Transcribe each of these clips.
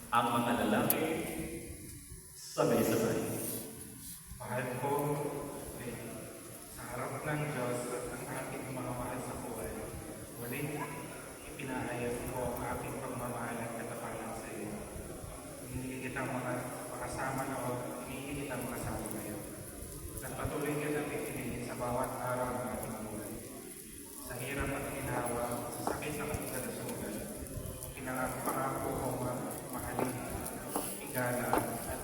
Ang mga lalaki, sabay-sabay. Mahal ko, sa harap ng Diyos at ang aking mga mahal sa buhay, muling ipinahayag ko ang aking pagmamahal at katapangan sa iyo. Hinihigit kitang makasama na o hinihigit kitang makasama ngayon. At patuloy kitang itinigin sa bawat araw ng ating buhay. Sa hirap at ginawa, sa sakit at kalusugan, pinangako ko mahalin, igala at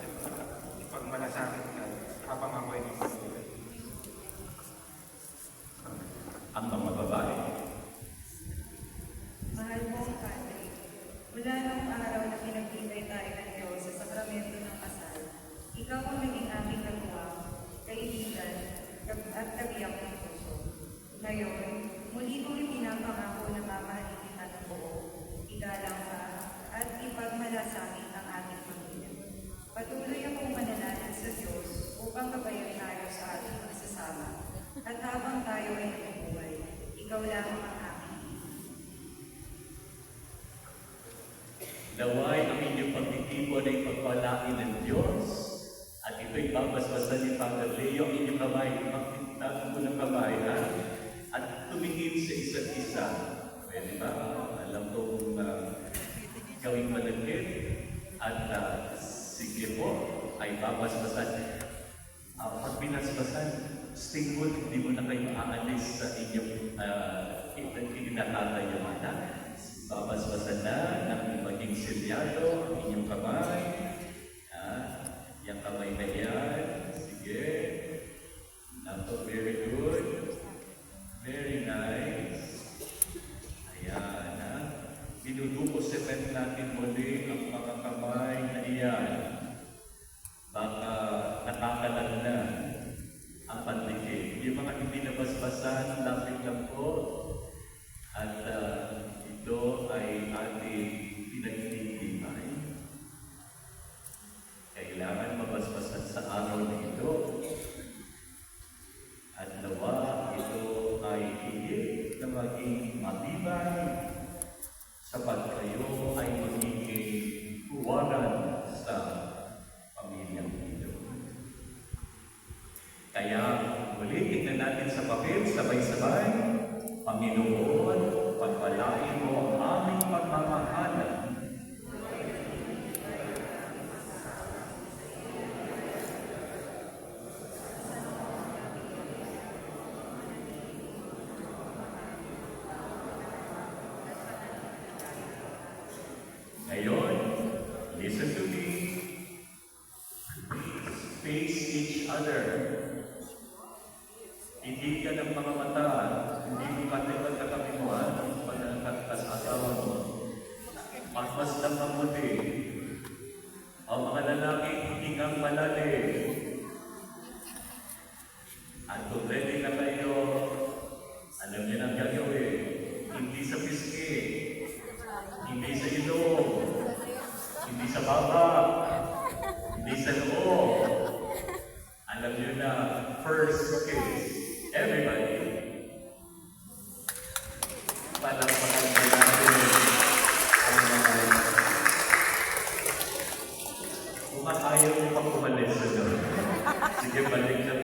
ipagmalasakit ka habang ako'y mabubuhay. Ang mga babae, Mahal mong Padre, mula nung araw na pinagbigay tayo ng Diyos sa sakramento ng kasal, ikaw ang naging aming katuwang, kaibigan, at kabiyak ng puso. Ngayon, muli kong ipinapangako na mamahalin kita ng buo, igalang ka, at ipagmalasakit ang ating pamilya. Patuloy akong manalangin sa Diyos upang gabayan tayo sa ating pagsasama, at habang tayo ay nabubuhay, ikaw lang ang aking. naway ang inyong pagtitipon ay pagpalain ng Diyos at ito'y babasbasan ni Father Leo ang inyong kamay, magtintago mo ng kamay at tumingin sa isa't isa. Pwede ba? Alam kong gawing malagkit at sige po ay babasbasan. Pag binasbasan, stay put, hindi mo na kayo aalis sa inyong kinakatayuan na. Babasbasan na ng maging silyado ang inyong kamay. Yung kamay na yan. Sige. Nato, very good. Very nice. Ayan. Dinudukos-sepet natin muli ang mga kamay na iyan. Baka nakakalag na ang pandikit. Yung mga hindi nabasbasan, lapit lang po. At ito ay ating pinagtitibay. Kailangan mabasbasan sa araw na ito. At nawa ito ay higit na maging matibay sapat kayo ay magiging huwagan sa pamilyang ito. Kaya muli tignan natin sa papel, sabay-sabay. Panginoon, pagpalain mo ang aming pagmamahalan. Ngayon, listen to me. Face each other. Hindi ka ng mga mata, hindi mo katiwag katabimuan ang panangkat sa asawa mo. Magmasdan ang muti. Ang mga lalaki, hindi kang malalim. At kung ready na kayo, alam niyo nang gagawin. Hindi sa pisngi, hindi sa ilong, hindi sa baba, hindi sa loob. Alam niyo na, first kiss. Everybody.